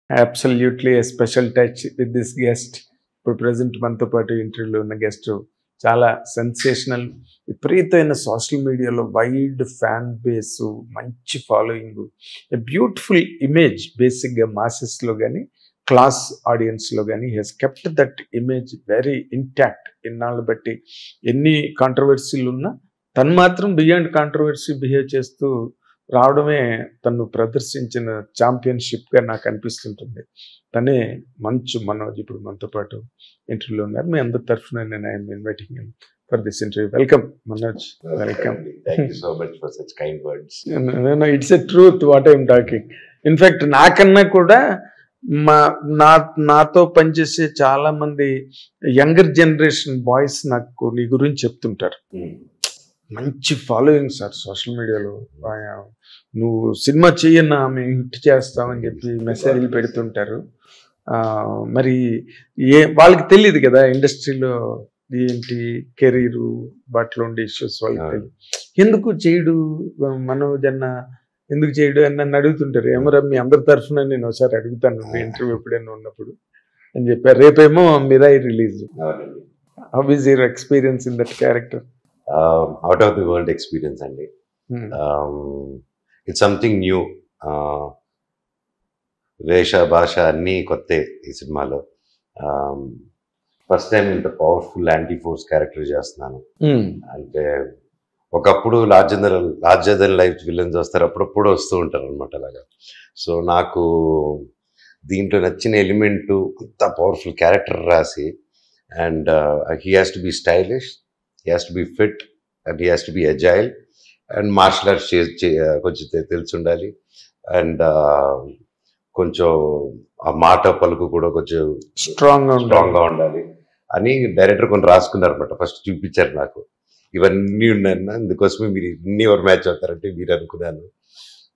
Absolutely a special touch with this guest. ఇప్పుడు present మనతో పాటు ఇంటర్వ్యూలో ఉన్న గెస్ట్ చాలా సెన్సేషనల్, విపరీతమైన సోషల్ మీడియాలో వైడ్ ఫ్యాన్ బేసు, మంచి ఫాలోయింగ్, ఎ బ్యూటిఫుల్ ఇమేజ్. బేసిక్గా మాసెస్లో కానీ క్లాస్ ఆడియన్స్లో కానీ he's kept that image very intact. ఇన్నాళ్ళు బట్టి ఎన్ని కాంట్రవర్సీలు ఉన్నా తను మాత్రం బియాండ్ కాంట్రవర్సీ బిహేవ్ చేస్తూ రావడమే తను ప్రదర్శించిన ఛాంపియన్షిప్గా నాకు అనిపిస్తుంటుంది. తనే మంచు మనోజ్ ఇప్పుడు మనతో పాటు ఇంటర్వ్యూలో ఉన్నారు. మీ అందరి తరఫున నేను I'm inviting him for this interview. Welcome Manoj. Welcome. Thank you so much for such kind words. It's a truth what I'm talking. In fact నాకన్నా కూడా నాతో పనిచేసే చాలా మంది యంగర్ జనరేషన్ బాయ్స్ నాకు నీ గురించి చెప్తుంటారు. మంచి ఫాలోయింగ్ సార్ సోషల్ మీడియాలో. నువ్వు సినిమా చెయ్యన్నా మేము హిట్ చేస్తామని చెప్పి మెసేజ్లు పెడుతుంటారు. మరి వాళ్ళకి తెలియదు కదా ఇండస్ట్రీలో ఏంటి కెరీరు, వాటిలో ఉండే ఇష్యూస్ వాళ్ళకి తెలియదు. ఎందుకు చేయడు మనోజ్ అన్న, ఎందుకు చేయడు అని నన్ను అడుగుతుంటారు. ఏమరా మీ అందరి తరఫున నేను ఒకసారి అడుగుతాను ఇంటర్వ్యూ ఎప్పుడైనా ఉన్నప్పుడు అని చెప్పారు. రేపేమో Mirai release. How is your experience in that character? Out of the world experience అండి. It's something new. వేష భాష అన్నీ కొత్తే ఈ సినిమాలో. ఫస్ట్ టైం ఇంత పవర్ఫుల్ యాంటీ ఫోర్స్ క్యారెక్టర్ చేస్తున్నాను. అంటే ఒకప్పుడు లార్జర్ దెన్ లైఫ్ విలన్స్ వస్తారు, అప్పుడప్పుడు వస్తూ ఉంటారు అనమాట అలాగా. సో నాకు దీంట్లో నచ్చిన ఎలిమెంటు అంత పవర్ఫుల్ క్యారెక్టర్ రాసి, and he has to be stylish, he has to be fit, and he has to be agile, and martial arts కొంచెం తెలిసి ఉండాలి, అండ్ కొంచెం ఆ మాట పలుకు కూడా కొంచెం స్ట్రాంగ్గా ఉండాలి అని డైరెక్టర్ కొన్ని రాసుకున్నారు అనమాట. ఫస్ట్ చూపించారు నాకు, ఇవన్నీ ఉన్నాయన్న, ఇందుకోసమే మీరు ఇన్ని ఎవరు మ్యాచ్ అవుతారంటే మీరు అనుకున్నాను.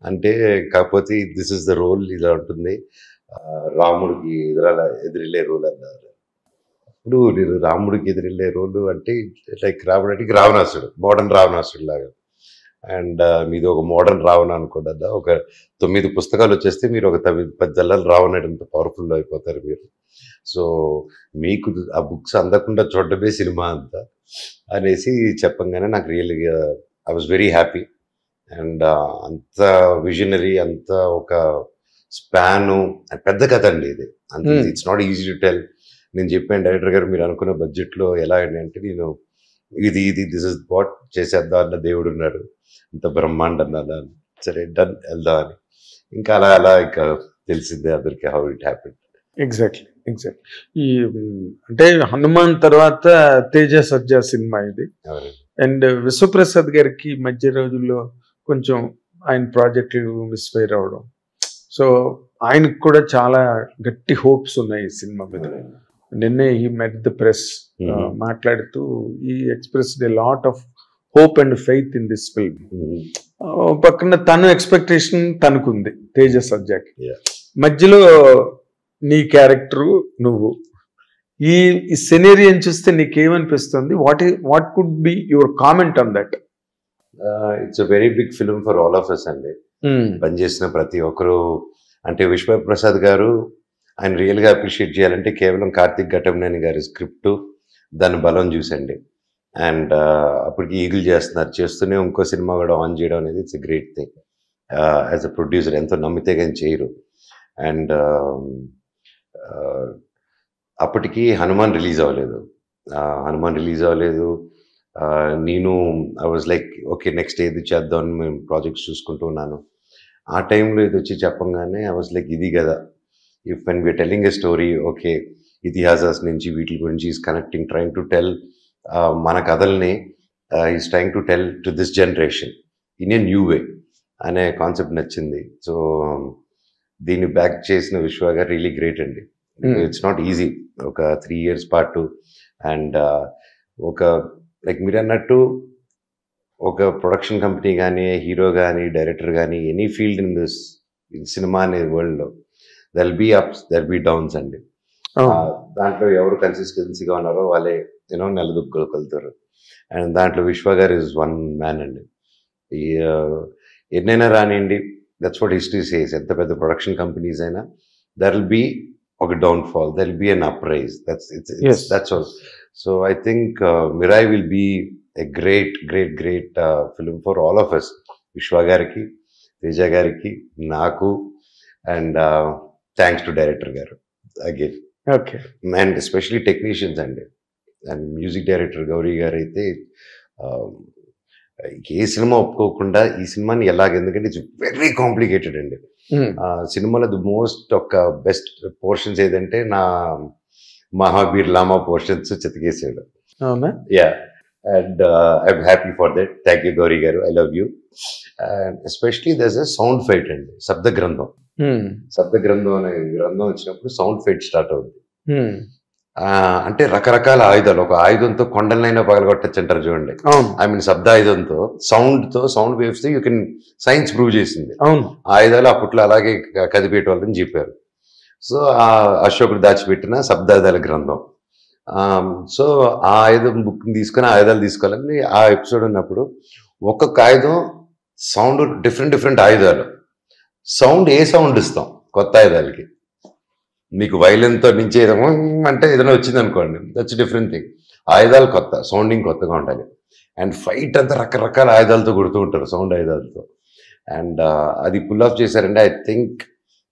అంటే కాకపోతే దిస్ ఇస్ ద రోల్, ఇలా ఉంటుంది, రాముడికి ఎదిరిలే రోల్ అన్నారు. ఇప్పుడు నేను రాముడికి ఎదిరిల్లే రోలు అంటే లైక్ రాముడు అంటే రావణాసుడు, మోడర్న్ రావణాసుడు లాగా. అండ్ మీది ఒక మోడర్న్ రావణ అనుకోండి. ఒక 9 పుస్తకాలు వచ్చేస్తే మీరు ఒక 10 జల్లాలు రావణుడంత పవర్ఫుల్ అయిపోతారు మీరు. సో మీకు ఆ బుక్స్ అందకుండా చూడడమే సినిమా అంతా అనేసి చెప్పంగానే నాకు రియల్గా I was very happy. And అంత విజనరీ, అంత ఒక స్పాను, పెద్ద కథ అండి ఇది. అంత it's not easy to tell. నేను చెప్పాను డైరెక్టర్ గారు, మీరు అనుకున్న బడ్జెట్లో ఎలా అంటే నేను ఇది దిస్ ఇస్ వాట్ చేసేద్దాం అన్న దేవుడు ఉన్నాడు, ఇంత బ్రహ్మాండ అన్నదా, సరే డన్ వెళ్దాం అని. ఇంకా అలా ఇంకా తెలిసిందే అందరికి హౌ ఇట్ హ్యాపెన్. ఎగ్జాక్ట్లీ. ఈ అంటే హనుమాన్ తర్వాత తేజ సజ్జా సినిమా ఇది. అండ్ విశ్వప్రసాద్ గారికి మధ్య రోజుల్లో కొంచెం ఆయన ప్రాజెక్టులు మిస్ఫైర్ అవడం, సో ఆయనకు కూడా చాలా గట్టి హోప్స్ ఉన్నాయి ఈ సినిమా మీద. నిన్నే హీ మెట్ ద ప్రెస్, మాట్లాడుతూ ఈ expressed a lot of hope and faith in this film. పక్కన తను ఎక్స్పెక్టేషన్ తనకుంది తేజ సజ్జాకి. మధ్యలో నీ క్యారెక్టరు నువ్వు, ఈ సినేరియన్ చూస్తే నీకేమనిపిస్తుంది? What could be your comment on that? It's a very big film for all of us అండి. పనిచేసిన ప్రతి ఒక్కరు, అంటే విశ్వప్రసాద్ గారు ఆయన రియల్గా అప్రిషియేట్ చేయాలంటే కేవలం కార్తిక్ ఘటమనేని గారి స్క్రిప్టు, దాని బలం చూసండి. అండ్ అప్పటికి ఈగిల్ చేస్తూనే ఇంకో సినిమా కూడా ఆన్ చేయడం అనేది it's a great thing. As a producer ఎంతో నమ్మితే కానీ చేయరు. అండ్ అప్పటికి హనుమాన్ రిలీజ్ అవ్వలేదు. నేను I was like okay next ఏది చేద్దాం అని మేము ప్రాజెక్ట్స్ చూసుకుంటూ ఉన్నాను. ఆ టైంలో ఇది వచ్చి చెప్పంగానే ఐ వాజ్ లైక్ ఇది కదా, if when we're telling a story, okay ఇతిహాసాస్ నుంచి వీటి గురించి is connecting, trying to tell మన కథల్ని is trying to tell to this generation in a new way అనే కాన్సెప్ట్ నచ్చింది. సో దీన్ని బ్యాక్ చేసిన విశ్వ గారు రియలీ గ్రేట్ అండి. It's not easy. ఒక 3 years పాటు, అండ్ ఒక లైక్ మీరు అన్నట్టు ఒక ప్రొడక్షన్ కంపెనీ కానీ, హీరో కానీ, డైరెక్టర్ కానీ, any field in this cinema అనే వరల్డ్లో there be ups, there be downs అండి. దాంట్లో ఎవరు కన్సిస్టెన్సీగా ఉన్నారో వాళ్ళే నిలదొక్కగలుగుతారు. అండ్ దాంట్లో విశ్వ గారు ఇస్ వన్ మ్యాన్ అండి. ఎన్నైనా రానివ్వండి, దట్స్ వాట్ హిస్టరీ సేస్. ఎంత పెద్ద ప్రొడక్షన్ కంపెనీస్ అయినా there will be a downfall, there will be an uprise. Yes. That's all. So I think Mirai will be a great film for all of us. Vishwa gariki, Teja gariki, Naku, and thanks to director garu again. ఓకే. And especially technicians and music director Gauri garu aithe ఏ సినిమా ఒప్పుకోకుండా ఈ సినిమాని ఎలాగ, ఎందుకంటే it's very complicated అండి. సినిమాలో ది మోస్ట్ ఒక బెస్ట్ పోర్షన్స్ ఏదంటే నా మహాబీర్ లామా పోర్షన్స్ చెతికేసాడు. అవునా? Yeah, and I'm happy for that. Thank you Gauri garu, I love you. And especially there's a sound fight అండి, శబ్ద గ్రంథం. శబ్ద గ్రంథం అనే గ్రంథం వచ్చినప్పుడు సౌండ్ ఫైట్ స్టార్ట్ అవుతుంది. అంటే రకరకాల ఆయుధాలు, ఒక ఆయుధంతో కొండలైనా పగలగొట్టచ్చు అంటారు చూడండి. ఐ మీన్ శబ్ద ఆయుధంతో, సౌండ్ వేవ్స్ తో యూ కెన్, సైన్స్ ప్రూవ్ చేసింది. ఆయుధాలు అప్పట్లో అలాగే కదిపేటోళ్ళని చెప్పారు. సో ఆ అశోకుడు దాచిపెట్టిన శబ్దాయుధాల గ్రంథం. సో ఆ ఆయుధం బుక్ తీసుకుని ఆయుధాలు తీసుకోవాలని ఆ ఎపిసోడ్ ఉన్నప్పుడు ఒక్కొక్క ఆయుధం సౌండ్ డిఫరెంట్ ఆయుధాలు. సౌండ్ ఏ సౌండ్ ఇస్తాం కొత్త ఆయుధాలకి? మీకు వైలెన్తో నుంచి ఏదేమో అంటే ఏదైనా వచ్చింది అనుకోండి, దట్స్ డిఫరెంట్ థింగ్. ఆయుధాలు కొత్త, సౌండింగ్ కొత్తగా ఉండాలి. అండ్ ఫైట్ అంతా రకరకాల ఆయుధాలతో కొడుతూ ఉంటారు, సౌండ్ ఆయుధాలతో. అండ్ అది పుల్ ఆఫ్ చేశారంటే I think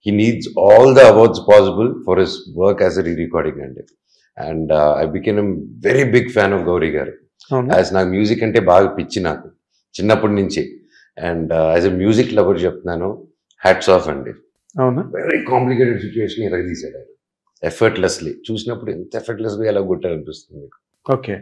he needs all the awards possible for his work as a re-recording అండి. And I became a very big fan of Gauri గారు. యాజ్ నాకు మ్యూజిక్ అంటే బాగా పిచ్చి నాకు చిన్నప్పటి నుంచి. And as a music lover చెప్తున్నాను, హ్యాట్స్ ఆఫ్ అండి. అవునా? వెరీ కాంప్లికేటెడ్ సిచ్యువేషన్ ఎరగదీశాడు ఆయన ఎఫర్ట్లెస్లీ. చూసినప్పుడు ఎంత ఎఫర్ట్లెస్గా ఎలా కొట్టారనిపిస్తుంది మీకు. ఓకే.